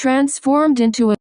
Transformed into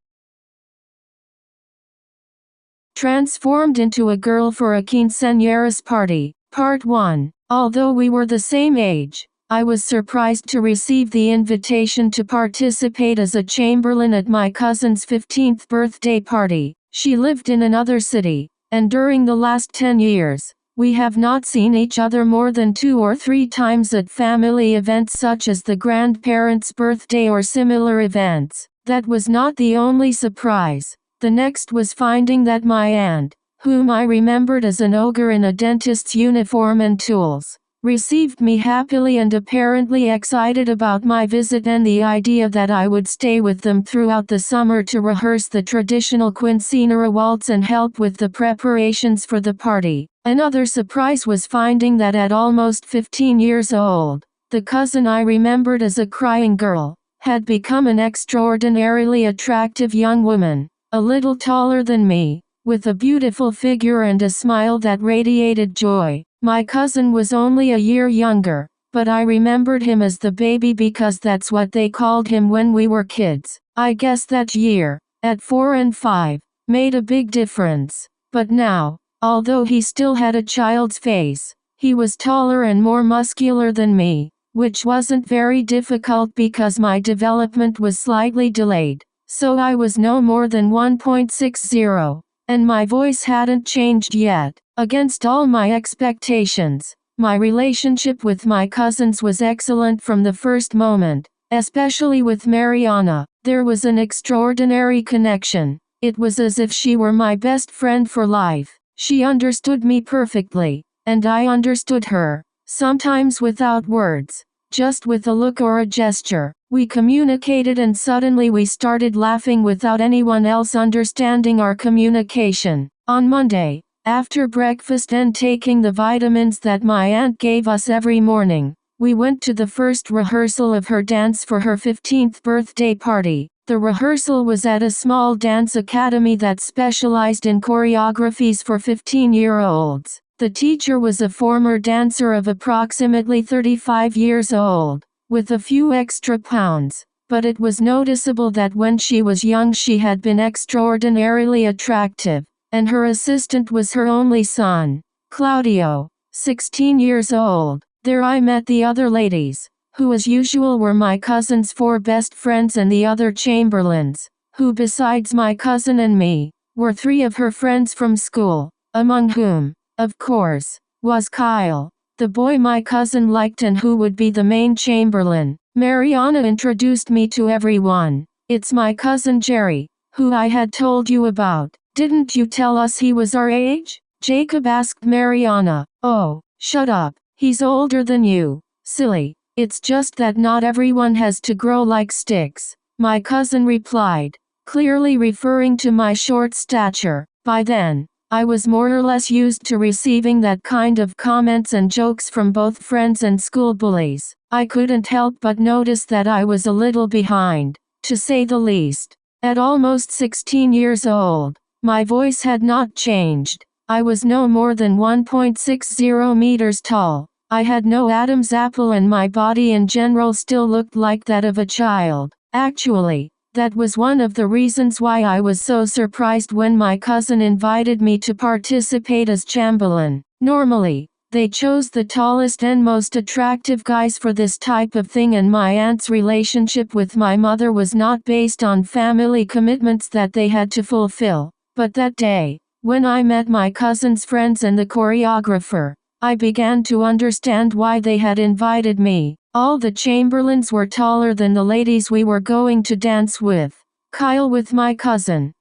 a girl for a quinceañera's party. Part 1. Although we were the same age, I was surprised to receive the invitation to participate as a chamberlain at my cousin's 15th birthday party. She lived in another city, and during the last 10 years, we have not seen each other more than 2 or 3 times at family events such as the grandparents' birthday or similar events. That was not the only surprise. The next was finding that my aunt, whom I remembered as an ogre in a dentist's uniform and tools, received me happily and apparently excited about my visit and the idea that I would stay with them throughout the summer to rehearse the traditional quinceañera waltz and help with the preparations for the party. Another surprise was finding that at almost 15 years old, the cousin I remembered as a crying girl, had become an extraordinarily attractive young woman, a little taller than me, with a beautiful figure and a smile that radiated joy. My cousin was only a year younger, but I remembered him as the baby because that's what they called him when we were kids. I guess that year, at 4 and 5, made a big difference. But now, although he still had a child's face, he was taller and more muscular than me, which wasn't very difficult because my development was slightly delayed. So I was no more than 1.60, and my voice hadn't changed yet. Against all my expectations, my relationship with my cousins was excellent from the first moment, especially with Mariana. There was an extraordinary connection. It was as if she were my best friend for life. She understood me perfectly, and I understood her, sometimes without words, just with a look or a gesture. We communicated and suddenly we started laughing without anyone else understanding our communication. On Monday, after breakfast and taking the vitamins that my aunt gave us every morning, we went to the first rehearsal of her dance for her 15th birthday party. The rehearsal was at a small dance academy that specialized in choreographies for 15-year-olds. The teacher was a former dancer of approximately 35 years old, with a few extra pounds, but it was noticeable that when she was young she had been extraordinarily attractive, and her assistant was her only son, Claudio, 16 years old. There I met the other ladies, who as usual were my cousin's 4 best friends and the other chamberlains, who besides my cousin and me, were 3 of her friends from school, among whom, of course, was Kyle, the boy my cousin liked and who would be the main chamberlain. Mariana introduced me to everyone. "It's my cousin Jerry, who I had told you about. Didn't you tell us he was our age?" Jacob asked Mariana. "Oh, shut up. He's older than you, silly. It's just that not everyone has to grow like sticks," my cousin replied, clearly referring to my short stature. By then, I was more or less used to receiving that kind of comments and jokes from both friends and school bullies. I couldn't help but notice that I was a little behind, to say the least. At almost 16 years old, my voice had not changed. I was no more than 1.60 meters tall. I had no Adam's apple and my body in general still looked like that of a child. Actually, that was one of the reasons why I was so surprised when my cousin invited me to participate as chamberlain. Normally, they chose the tallest and most attractive guys for this type of thing, and my aunt's relationship with my mother was not based on family commitments that they had to fulfill. But that day, when I met my cousin's friends and the choreographer, I began to understand why they had invited me. All the chamberlains were taller than the ladies we were going to dance with. Kyle with my cousin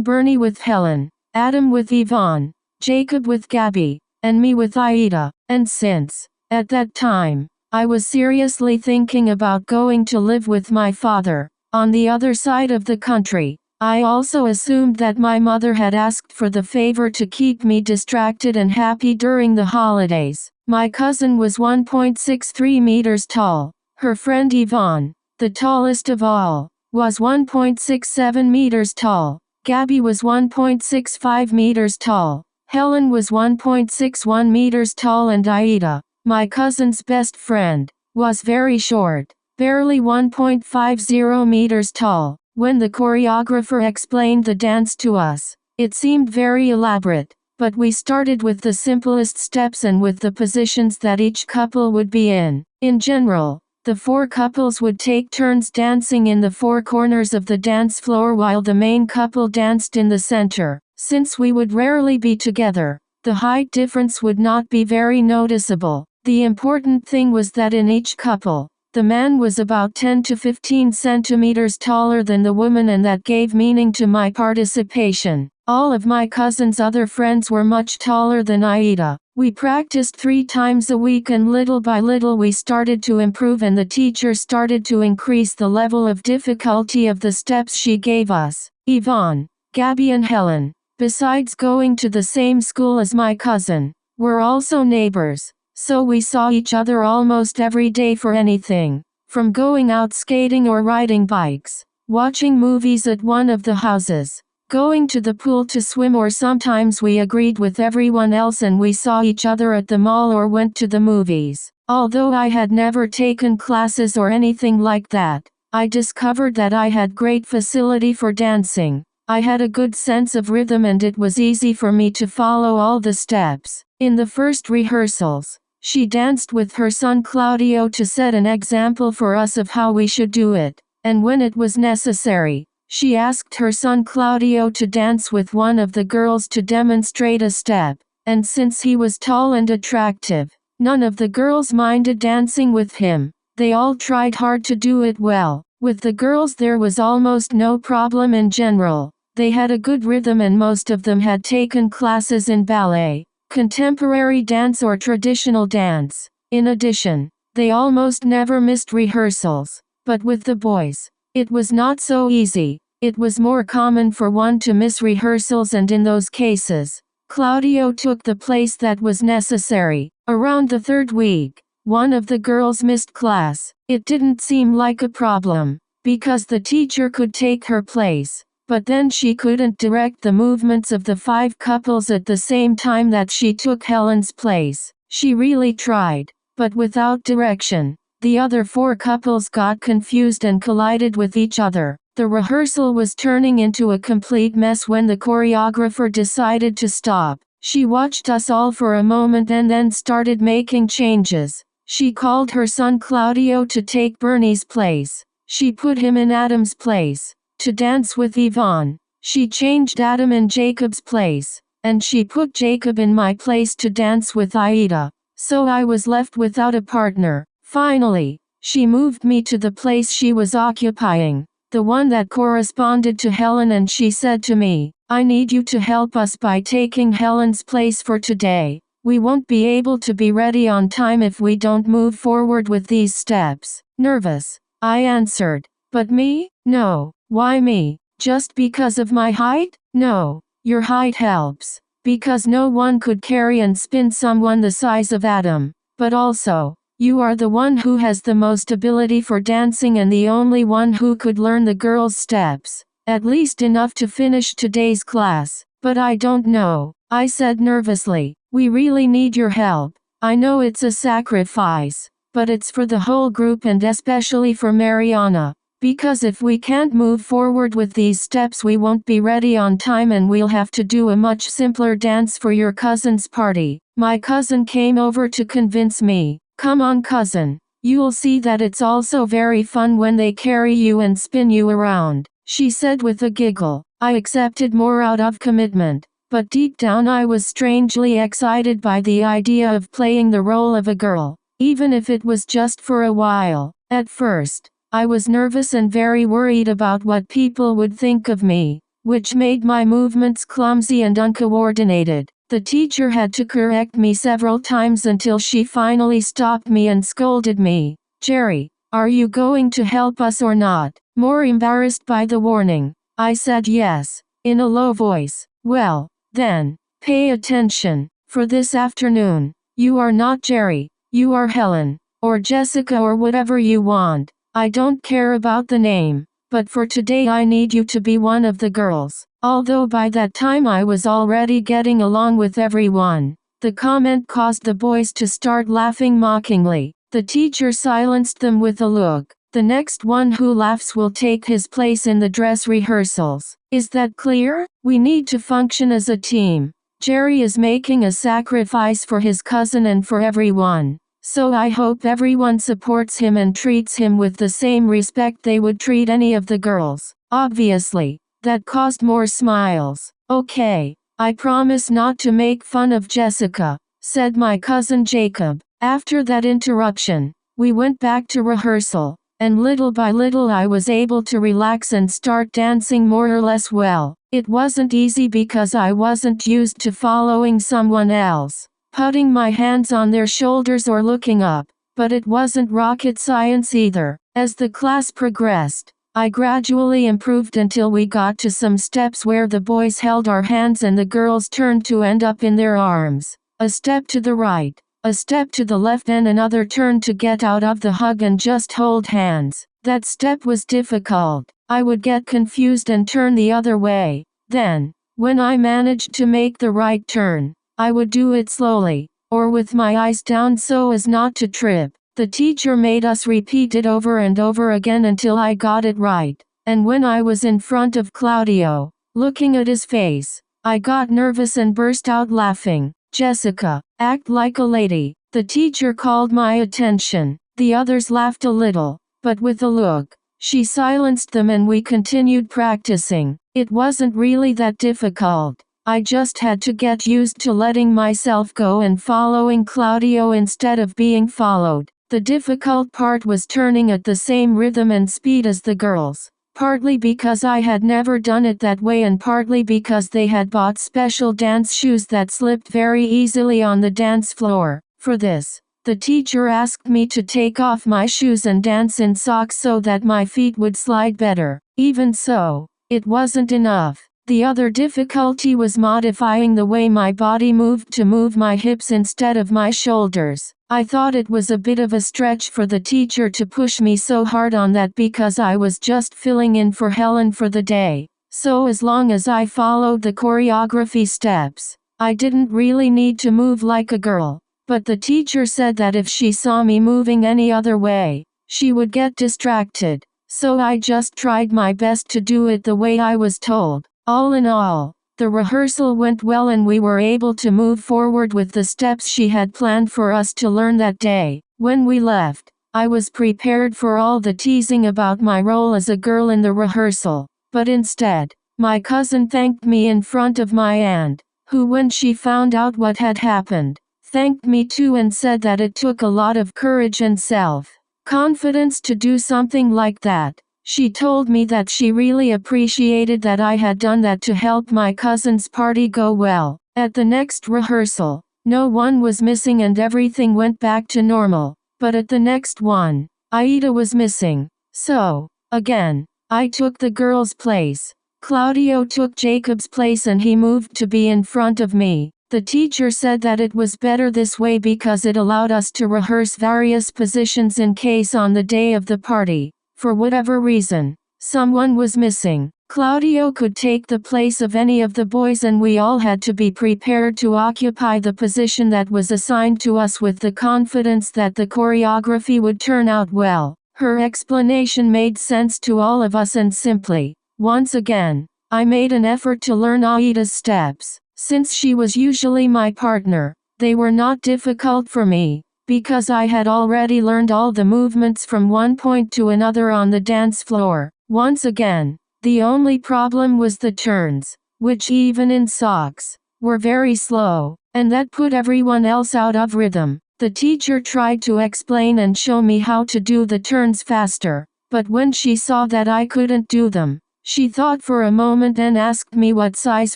Bernie with Helen, Adam with Yvonne, Jacob with Gabby, and me with Aida. And since, at that time, I was seriously thinking about going to live with my father, on the other side of the country, I also assumed that my mother had asked for the favor to keep me distracted and happy during the holidays. My cousin was 1.63 meters tall. Her friend Yvonne, the tallest of all, was 1.67 meters tall. Gabby was 1.65 meters tall. Helen was 1.61 meters tall, and Aida, my cousin's best friend, was very short. barely 1.50 meters tall. When the choreographer explained the dance to us, it seemed very elaborate, but we started with the simplest steps and with the positions that each couple would be in. In general, the 4 couples would take turns dancing in the 4 corners of the dance floor while the main couple danced in the center. Since we would rarely be together, the height difference would not be very noticeable. The important thing was that in each couple, the man was about 10 to 15 centimeters taller than the woman, and that gave meaning to my participation. All of my cousin's other friends were much taller than Aida. We practiced 3 times a week, and little by little we started to improve, and the teacher started to increase the level of difficulty of the steps she gave us. Yvonne, Gabby and Helen, besides going to the same school as my cousin, were also neighbors. So we saw each other almost every day for anything, from going out skating or riding bikes, watching movies at one of the houses, going to the pool to swim, or sometimes we agreed with everyone else and we saw each other at the mall or went to the movies. Although I had never taken classes or anything like that, I discovered that I had great facility for dancing. I had a good sense of rhythm and it was easy for me to follow all the steps. In the first rehearsals, she danced with her son Claudio to set an example for us of how we should do it, and when it was necessary, she asked her son Claudio to dance with one of the girls to demonstrate a step, and since he was tall and attractive, none of the girls minded dancing with him. They all tried hard to do it well. With the girls there was almost no problem in general. They had a good rhythm and most of them had taken classes in ballet, contemporary dance or traditional dance. In addition, they almost never missed rehearsals. But with the boys, it was not so easy. It was more common for one to miss rehearsals, and in those cases, Claudio took the place that was necessary. Around the 3rd week, one of the girls missed class. It didn't seem like a problem, because the teacher could take her place. But then she couldn't direct the movements of the 5 couples at the same time that she took Helen's place. She really tried, but without direction. The other 4 couples got confused and collided with each other. The rehearsal was turning into a complete mess when the choreographer decided to stop. She watched us all for a moment and then started making changes. She called her son Claudio to take Bernie's place. She put him in Adam's place to dance with Yvonne. She changed Adam in Jacob's place, and she put Jacob in my place to dance with Aida. So I was left without a partner. Finally, she moved me to the place she was occupying, the one that corresponded to Helen, and she said to me, "I need you to help us by taking Helen's place for today. We won't be able to be ready on time if we don't move forward with these steps." Nervous, I answered, "But me? No." "Why me? Just because of my height?" "No, your height helps, because no one could carry and spin someone the size of Adam. But also, you are the one who has the most ability for dancing and the only one who could learn the girls' steps, at least enough to finish today's class." "But I don't know," I said nervously. "We really need your help. I know it's a sacrifice, but it's for the whole group and especially for Mariana. Because if we can't move forward with these steps we won't be ready on time and we'll have to do a much simpler dance for your cousin's party." My cousin came over to convince me. "Come on, cousin. You'll see that it's also very fun when they carry you and spin you around," she said with a giggle. I accepted more out of commitment, but deep down I was strangely excited by the idea of playing the role of a girl, even if it was just for a while. At first, I was nervous and very worried about what people would think of me, which made my movements clumsy and uncoordinated. The teacher had to correct me several times until she finally stopped me and scolded me. "Jerry, are you going to help us or not?" More embarrassed by the warning, I said yes, in a low voice. "Well, then, pay attention. For this afternoon, you are not Jerry, you are Helen, or Jessica or whatever you want. I don't care about the name, but for today I need you to be one of the girls." Although by that time I was already getting along with everyone, the comment caused the boys to start laughing mockingly. The teacher silenced them with a look. The next one who laughs will take his place in the dress rehearsals. Is that clear? We need to function as a team. Jerry is making a sacrifice for his cousin and for everyone. So I hope everyone supports him and treats him with the same respect they would treat any of the girls. Obviously, that caused more smiles. Okay, I promise not to make fun of Jessica, said my cousin Jacob. After that interruption, we went back to rehearsal, and little by little I was able to relax and start dancing more or less well. It wasn't easy because I wasn't used to following someone else, putting my hands on their shoulders or looking up, but it wasn't rocket science either. As the class progressed, I gradually improved until we got to some steps where the boys held our hands and the girls turned to end up in their arms. A step to the right, a step to the left and another turn to get out of the hug and just hold hands. That step was difficult. I would get confused and turn the other way. Then, when I managed to make the right turn, I would do it slowly, or with my eyes down so as not to trip. The teacher made us repeat it over and over again until I got it right. And when I was in front of Claudio, looking at his face, I got nervous and burst out laughing. Jessica, act like a lady. The teacher called my attention. The others laughed a little, but with a look. She silenced them and we continued practicing. It wasn't really that difficult. I just had to get used to letting myself go and following Claudio instead of being followed. The difficult part was turning at the same rhythm and speed as the girls, partly because I had never done it that way and partly because they had bought special dance shoes that slipped very easily on the dance floor. For this, the teacher asked me to take off my shoes and dance in socks so that my feet would slide better. Even so, it wasn't enough. The other difficulty was modifying the way my body moved to move my hips instead of my shoulders. I thought it was a bit of a stretch for the teacher to push me so hard on that because I was just filling in for Helen for the day. So as long as I followed the choreography steps, I didn't really need to move like a girl. But the teacher said that if she saw me moving any other way, she would get distracted. So I just tried my best to do it the way I was told. All in all, the rehearsal went well and we were able to move forward with the steps she had planned for us to learn that day. When we left, I was prepared for all the teasing about my role as a girl in the rehearsal, but instead, my cousin thanked me in front of my aunt, who when she found out what had happened, thanked me too and said that it took a lot of courage and self-confidence to do something like that. She told me that she really appreciated that I had done that to help my cousin's party go well. At the next rehearsal, no one was missing and everything went back to normal. But at the next one, Aida was missing. So, again, I took the girl's place. Claudio took Jacob's place and he moved to be in front of me. The teacher said that it was better this way because it allowed us to rehearse various positions in case on the day of the party, for whatever reason, someone was missing. Claudio could take the place of any of the boys and we all had to be prepared to occupy the position that was assigned to us with the confidence that the choreography would turn out well. Her explanation made sense to all of us and simply, once again, I made an effort to learn Aida's steps. Since she was usually my partner, they were not difficult for me, because I had already learned all the movements from one point to another on the dance floor. Once again, the only problem was the turns, which even in socks, were very slow, and that put everyone else out of rhythm. The teacher tried to explain and show me how to do the turns faster, but when she saw that I couldn't do them, she thought for a moment and asked me what size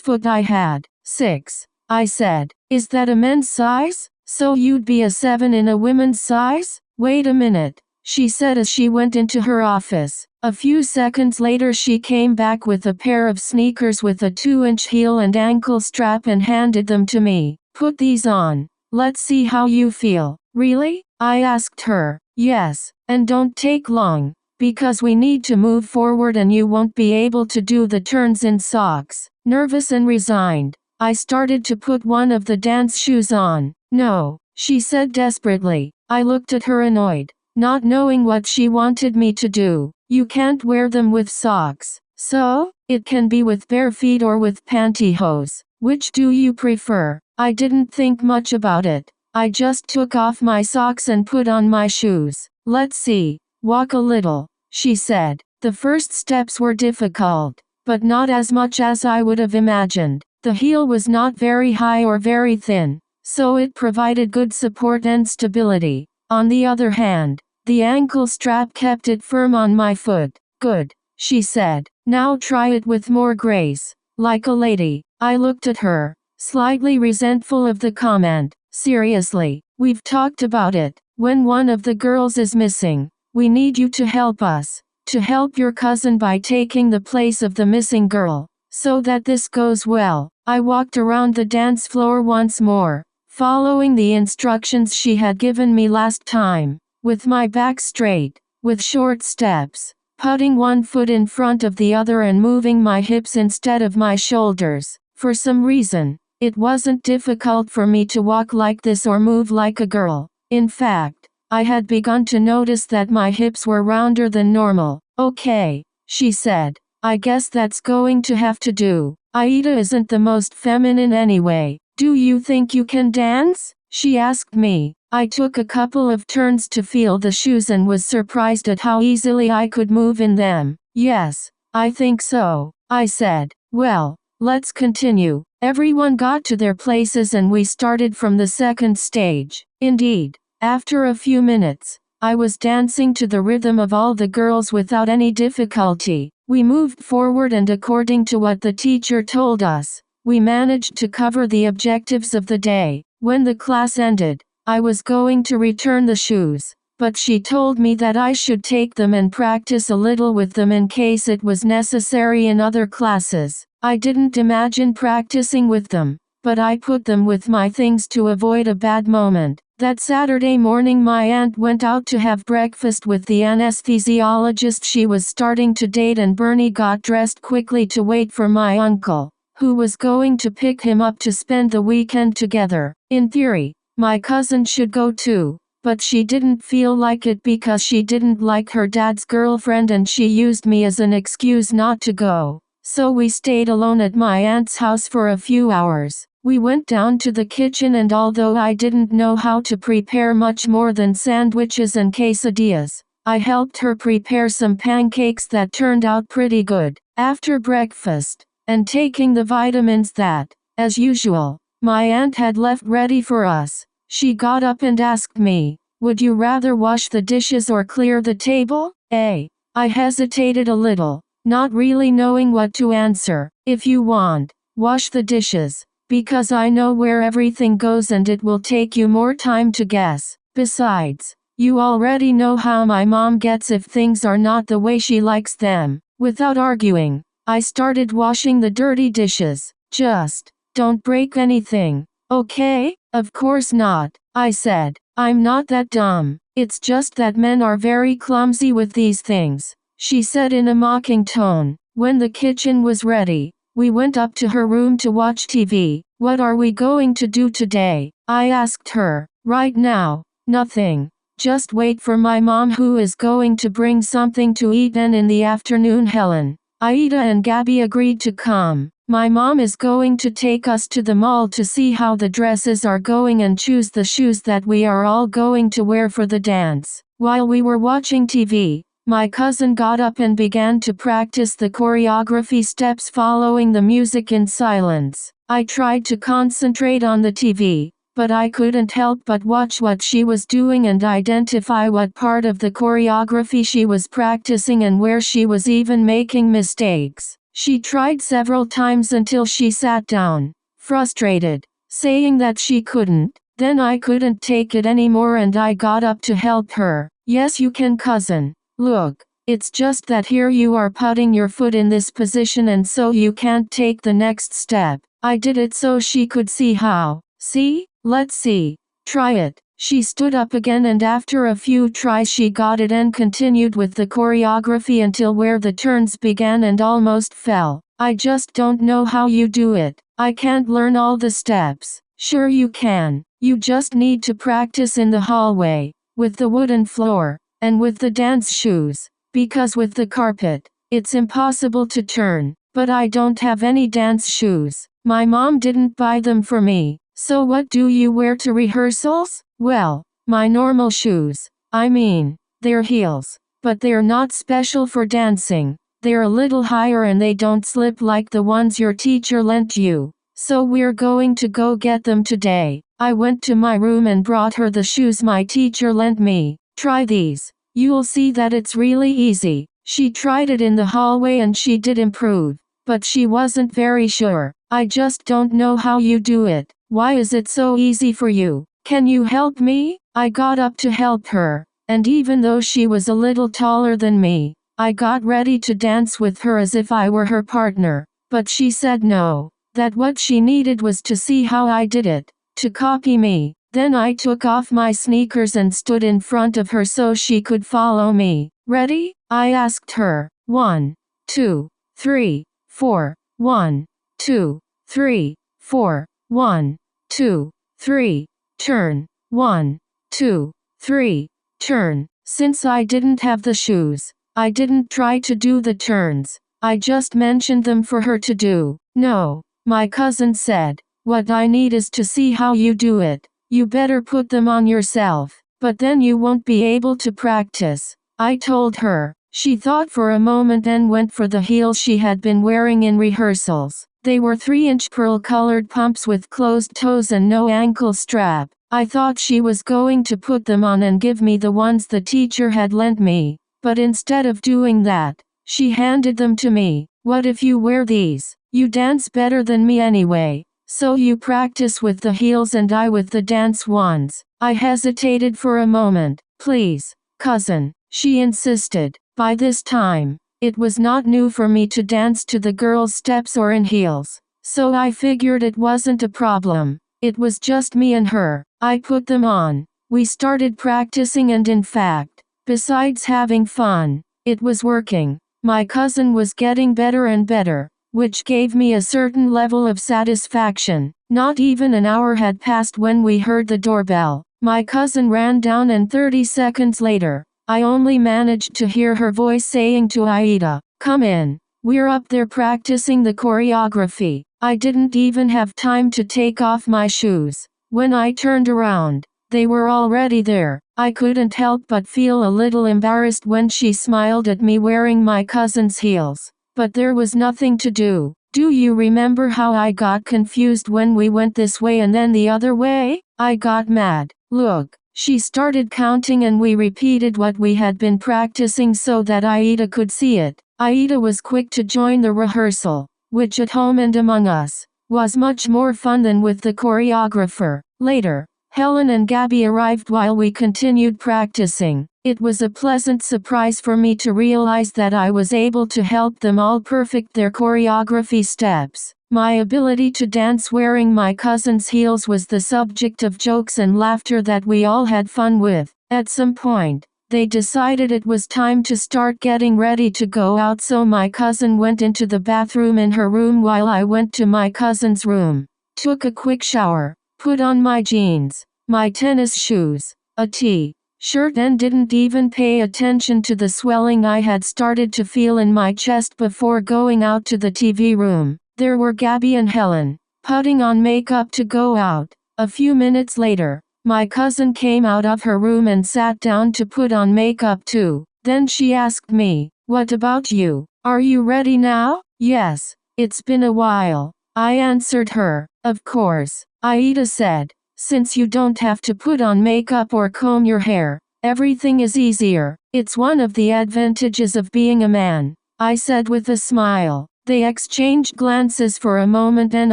foot I had. 6. I said, is that a men's size? So you'd be a 7 in a women's size? Wait a minute, she said as she went into her office. A few seconds later she came back with a pair of sneakers with a 2-inch heel and ankle strap and handed them to me. Put these on. Let's see how you feel. Really? I asked her. Yes, and don't take long, because we need to move forward and you won't be able to do the turns in socks. Nervous and resigned, I started to put one of the dance shoes on. No, she said desperately. I looked at her annoyed. not knowing what she wanted me to do. You can't wear them with socks, so it can be with bare feet or with pantyhose. Which do you prefer? I didn't think much about it. I just took off my socks and put on my shoes. Let's see. Walk a little, she said. The first steps were difficult, but not as much as I would have imagined. The heel was not very high or very thin, so it provided good support and stability. On the other hand, the ankle strap kept it firm on my foot. Good, she said. Now try it with more grace. Like a lady. I looked at her, slightly resentful of the comment. Seriously, we've talked about it. When one of the girls is missing, we need you to help us. To help your cousin by taking the place of the missing girl. So that this goes well. I walked around the dance floor once more, following the instructions she had given me last time, with my back straight, with short steps, putting one foot in front of the other and moving my hips instead of my shoulders. For some reason, it wasn't difficult for me to walk like this or move like a girl. In fact, I had begun to notice that my hips were rounder than normal. Okay, she said. I guess that's going to have to do. Aida isn't the most feminine anyway. Do you think you can dance? She asked me. I took a couple of turns to feel the shoes and was surprised at how easily I could move in them. Yes, I think so, I said. Well, let's continue. Everyone got to their places and we started from the second stage. Indeed, after a few minutes, I was dancing to the rhythm of all the girls without any difficulty. We moved forward and according to what the teacher told us, we managed to cover the objectives of the day. When the class ended, I was going to return the shoes, but she told me that I should take them and practice a little with them in case it was necessary in other classes. I didn't imagine practicing with them, but I put them with my things to avoid a bad moment. That Saturday morning my aunt went out to have breakfast with the anesthesiologist she was starting to date and Bernie got dressed quickly to wait for my uncle, who was going to pick him up to spend the weekend together. In theory, my cousin should go too, but she didn't feel like it because she didn't like her dad's girlfriend and she used me as an excuse not to go. So we stayed alone at my aunt's house for a few hours. We went down to the kitchen and although I didn't know how to prepare much more than sandwiches and quesadillas, I helped her prepare some pancakes that turned out pretty good. After breakfast, and taking the vitamins that, as usual, my aunt had left ready for us, she got up and asked me, "Would you rather wash the dishes or clear the table?" I hesitated a little, not really knowing what to answer. "If you want, wash the dishes. Because I know where everything goes and it will take you more time to guess. Besides, you already know how my mom gets if things are not the way she likes them." Without arguing, I started washing the dirty dishes. "Just, don't break anything, okay?" "Of course not," I said. "I'm not that dumb. It's just that men are very clumsy with these things," she said in a mocking tone. When the kitchen was ready, we went up to her room to watch TV. "What are we going to do today?" I asked her. "Right now, nothing. Just wait for my mom who is going to bring something to eat and in the afternoon Helen, Aida and Gabby agreed to come. My mom is going to take us to the mall to see how the dresses are going and choose the shoes that we are all going to wear for the dance." While we were watching TV, my cousin got up and began to practice the choreography steps following the music in silence. I tried to concentrate on the TV, but I couldn't help but watch what she was doing and identify what part of the choreography she was practicing and where she was even making mistakes. She tried several times until she sat down, frustrated, saying that she couldn't. Then I couldn't take it anymore and I got up to help her. "Yes, you can, cousin. Look, it's just that here you are putting your foot in this position and so you can't take the next step." I did it so she could see how. "See? Let's see. Try it." She stood up again and after a few tries she got it and continued with the choreography until where the turns began and almost fell. "I just don't know how you do it. I can't learn all the steps." "Sure you can. You just need to practice in the hallway, with the wooden floor. and with the dance shoes, because with the carpet, it's impossible to turn, but I don't have any dance shoes. My mom didn't buy them for me. So what do you wear to rehearsals? Well, my normal shoes. I mean, they're heels, but they're not special for dancing. They're a little higher and they don't slip like the ones your teacher lent you. So we're going to go get them today. I went to my room and brought her the shoes my teacher lent me. Try these. You'll see that it's really easy. She tried it in the hallway and she did improve. But she wasn't very sure. I just don't know how you do it. Why is it so easy for you? Can you help me? I got up to help her. And even though she was a little taller than me, I got ready to dance with her as if I were her partner. But she said no. That what she needed was to see how I did it. To copy me. Then I took off my sneakers and stood in front of her so she could follow me. Ready? I asked her. 1, 2, 3, 4. 1, 2, 3, 4. 1, 2, 3. Turn. 1, 2, 3. Turn. Since I didn't have the shoes, I didn't try to do the turns. I just mentioned them for her to do. No, my cousin said. What I need is to see how you do it. You better put them on yourself, but then you won't be able to practice. I told her. She thought for a moment and went for the heels she had been wearing in rehearsals. They were 3-inch pearl-colored pumps with closed toes and no ankle strap. I thought she was going to put them on and give me the ones the teacher had lent me. But instead of doing that, she handed them to me. What if you wear these? You dance better than me anyway. So you practice with the heels and I with the dance ones. I hesitated for a moment. Please, cousin, she insisted. By this time, it was not new for me to dance to the girls' steps or in heels. So I figured it wasn't a problem. It was just me and her. I put them on. We started practicing and in fact, besides having fun, it was working. My cousin was getting better and better, which gave me a certain level of satisfaction. Not even an hour had passed when we heard the doorbell. My cousin ran down and 30 seconds later, I only managed to hear her voice saying to Aida, "Come in. We're up there practicing the choreography." I didn't even have time to take off my shoes. When I turned around, they were already there. I couldn't help but feel a little embarrassed when she smiled at me wearing my cousin's heels. But there was nothing to do. Do you remember how I got confused when we went this way and then the other way? I got mad. Look. She started counting and we repeated what we had been practicing so that Aida could see it. Aida was quick to join the rehearsal, which at home and among us, was much more fun than with the choreographer. Later, Helen and Gabby arrived while we continued practicing. It was a pleasant surprise for me to realize that I was able to help them all perfect their choreography steps. My ability to dance wearing my cousin's heels was the subject of jokes and laughter that we all had fun with. At some point, they decided it was time to start getting ready to go out, so my cousin went into the bathroom in her room while I went to my cousin's room, took a quick shower, put on my jeans, my tennis shoes, a t-shirt and didn't even pay attention to the swelling I had started to feel in my chest before going out to the TV room. There were Gabby and Helen, putting on makeup to go out. A few minutes later, my cousin came out of her room and sat down to put on makeup too. Then she asked me, "What about you? Are you ready now?" "Yes, it's been a while," I answered her. "Of course," Aida said, "since you don't have to put on makeup or comb your hair, everything is easier. It's one of the advantages of being a man," I said with a smile. They exchanged glances for a moment and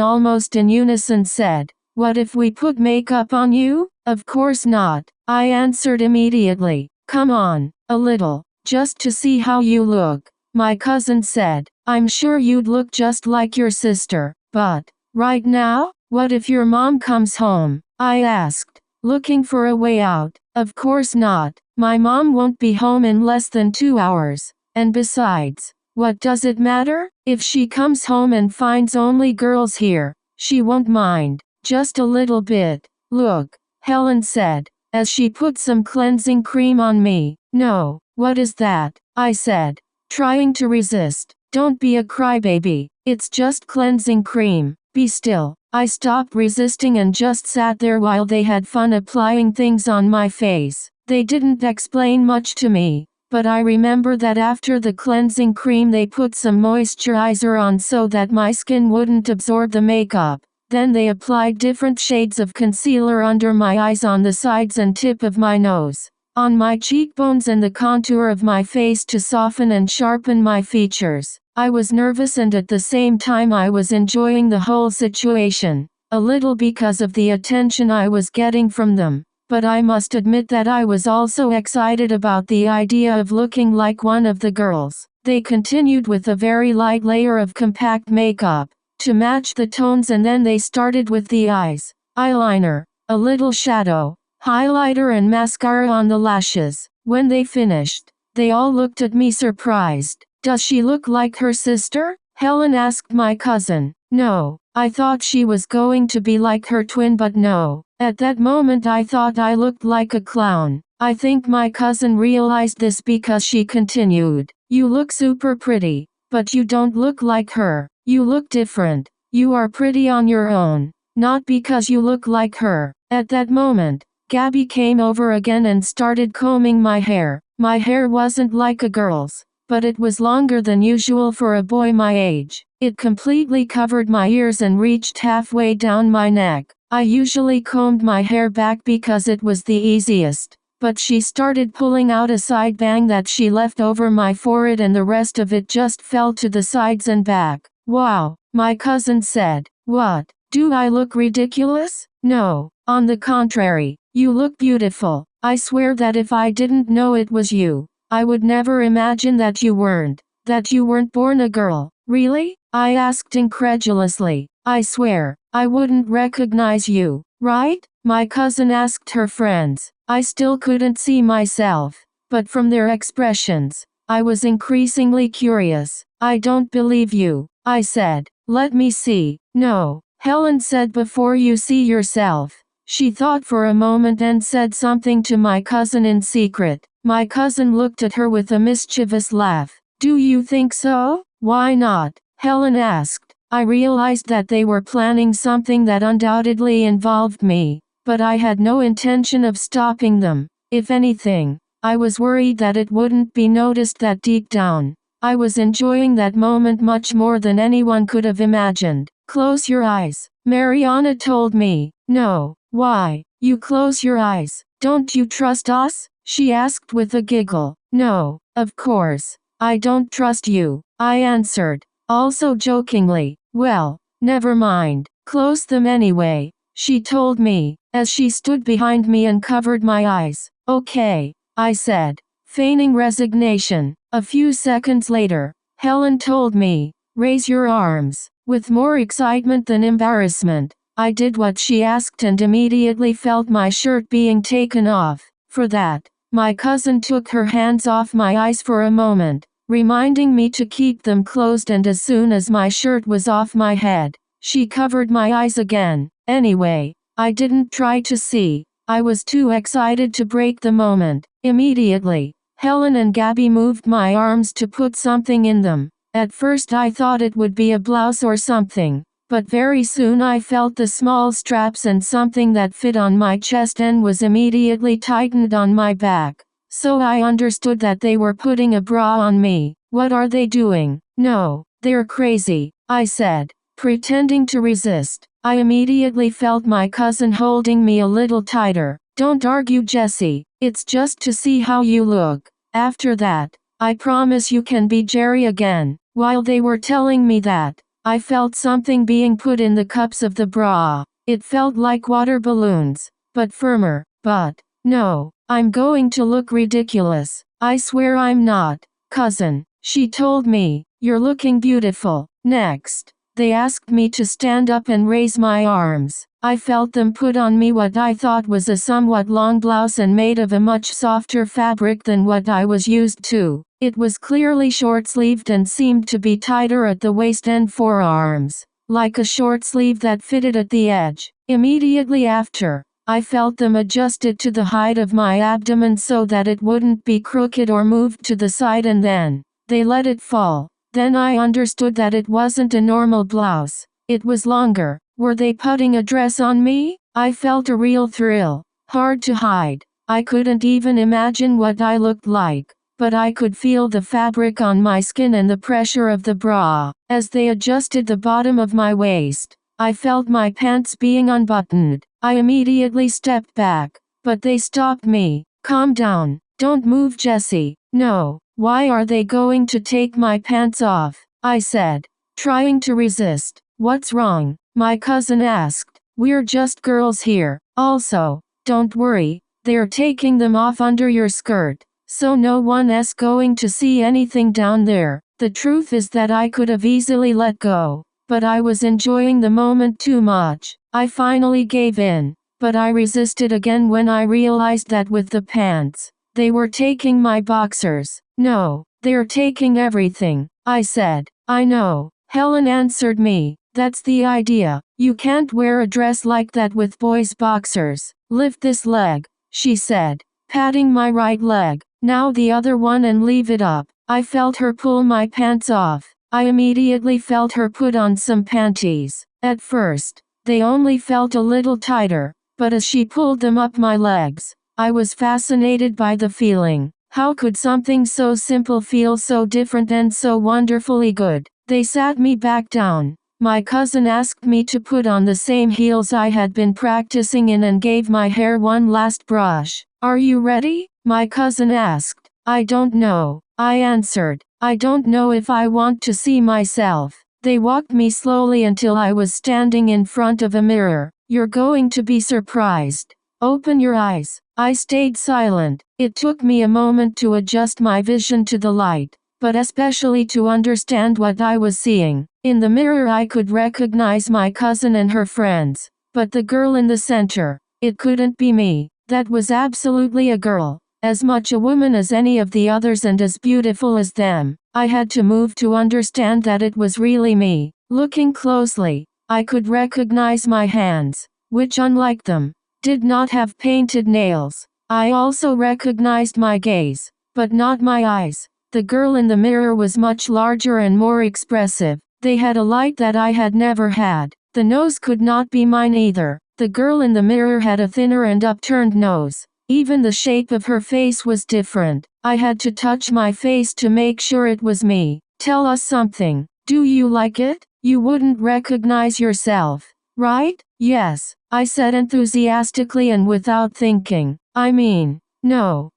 almost in unison said, "What if we put makeup on you?" "Of course not," I answered immediately. "Come on, a little, just to see how you look," my cousin said. "I'm sure you'd look just like your sister, but, right now, what if your mom comes home?" I asked, looking for a way out. "Of course not. My mom won't be home in less than 2 hours, and besides, what does it matter? If she comes home and finds only girls here, she won't mind, just a little bit." "Look," Helen said, as she put some cleansing cream on me, No, what is that? I said, trying to resist. Don't be a crybaby. It's just cleansing cream. Be still. I stopped resisting and just sat there while they had fun applying things on my face. They didn't explain much to me, but I remember that after the cleansing cream they put some moisturizer on so that my skin wouldn't absorb the makeup. Then they applied different shades of concealer under my eyes, on the sides and tip of my nose, on my cheekbones and the contour of my face to soften and sharpen my features. I was nervous and at the same time I was enjoying the whole situation, a little because of the attention I was getting from them. But I must admit that I was also excited about the idea of looking like one of the girls. They continued with a very light layer of compact makeup to match the tones, and then they started with the eyes, eyeliner, a little shadow, highlighter and mascara on the lashes. When they finished, they all looked at me surprised. Does she look like her sister? Helen asked my cousin. No, I thought she was going to be like her twin, but no. At that moment I thought I looked like a clown. I think my cousin realized this because she continued. You look super pretty, but you don't look like her. You look different. You are pretty on your own, not because you look like her. At that moment, Gabby came over again and started combing my hair. My hair wasn't like a girl's, but it was longer than usual for a boy my age. It completely covered my ears and reached halfway down my neck. I usually combed my hair back because it was the easiest, but she started pulling out a side bang that she left over my forehead and the rest of it just fell to the sides and back. Wow, my cousin said. What? Do I look ridiculous? No, on the contrary, you look beautiful. I swear that if I didn't know it was you, I would never imagine that you weren't born a girl. Really? I asked incredulously. I swear, I wouldn't recognize you, right? My cousin asked her friends. I still couldn't see myself, but from their expressions, I was increasingly curious. I don't believe you, I said. Let me see. No, Helen said, before you see yourself. She thought for a moment and said something to my cousin in secret. My cousin looked at her with a mischievous laugh. Do you think so? Why not? Helen asked. I realized that they were planning something that undoubtedly involved me, but I had no intention of stopping them. If anything, I was worried that it wouldn't be noticed that deep down, I was enjoying that moment much more than anyone could have imagined. Close your eyes, Mariana told me. No, why? You close your eyes. Don't you trust us? She asked with a giggle. No, of course, I don't trust you, I answered, also jokingly. Well, never mind. Close them anyway, she told me, as she stood behind me and covered my eyes. Okay, I said, feigning resignation. A few seconds later, Helen told me, raise your arms. With more excitement than embarrassment, I did what she asked and immediately felt my shirt being taken off. For that, my cousin took her hands off my eyes for a moment, reminding me to keep them closed, and as soon as my shirt was off my head, she covered my eyes again. Anyway, I didn't try to see. I was too excited to break the moment. Immediately, Helen and Gabby moved my arms to put something in them. At first I thought it would be a blouse or something, but very soon I felt the small straps and something that fit on my chest and was immediately tightened on my back. So I understood that they were putting a bra on me. What are they doing? No, they're crazy, I said, pretending to resist. I immediately felt my cousin holding me a little tighter. Don't argue, Jessie. It's just to see how you look. After that, I promise you can be Jerry again. While they were telling me that, I felt something being put in the cups of the bra. It felt like water balloons, but firmer. But, no, I'm going to look ridiculous. I swear I'm not. Cousin, she told me, you're looking beautiful. Next, they asked me to stand up and raise my arms. I felt them put on me what I thought was a somewhat long blouse and made of a much softer fabric than what I was used to. It was clearly short-sleeved and seemed to be tighter at the waist and forearms, like a short sleeve that fitted at the edge. Immediately after, I felt them adjusted to the height of my abdomen so that it wouldn't be crooked or moved to the side, and then they let it fall. Then I understood that it wasn't a normal blouse. It was longer. Were they putting a dress on me? I felt a real thrill. Hard to hide. I couldn't even imagine what I looked like, but I could feel the fabric on my skin and the pressure of the bra. As they adjusted the bottom of my waist, I felt my pants being unbuttoned. I immediately stepped back, but they stopped me. Calm down. Don't move, Jessie. No. Why are they going to take my pants off? I said, trying to resist. What's wrong? My cousin asked. We're just girls here. Also, don't worry, they're taking them off under your skirt, so no one's going to see anything down there. The truth is that I could have easily let go, but I was enjoying the moment too much. I finally gave in, but I resisted again when I realized that with the pants, they were taking my boxers. No, they're taking everything, I said. I know, Helen answered me. That's the idea. You can't wear a dress like that with boys' boxers. Lift this leg, she said, patting my right leg. Now the other one and leave it up. I felt her pull my pants off. I immediately felt her put on some panties. At first, they only felt a little tighter, but as she pulled them up my legs, I was fascinated by the feeling. How could something so simple feel so different and so wonderfully good? They sat me back down. My cousin asked me to put on the same heels I had been practicing in and gave my hair one last brush. Are you ready? My cousin asked. I don't know, I answered. I don't know if I want to see myself. They walked me slowly until I was standing in front of a mirror. You're going to be surprised. Open your eyes. I stayed silent. It took me a moment to adjust my vision to the light, but especially to understand what I was seeing. In the mirror I could recognize my cousin and her friends, but the girl in the center, it couldn't be me. That was absolutely a girl, as much a woman as any of the others and as beautiful as them. I had to move to understand that it was really me. Looking closely, I could recognize my hands, which unlike them, did not have painted nails. I also recognized my gaze, but not my eyes. The girl in the mirror was much larger and more expressive. They had a light that I had never had. The nose could not be mine either. The girl in the mirror had a thinner and upturned nose. Even the shape of her face was different. I had to touch my face to make sure it was me. Tell us something. Do you like it? You wouldn't recognize yourself, right? Yes, I said enthusiastically and without thinking. I mean, no,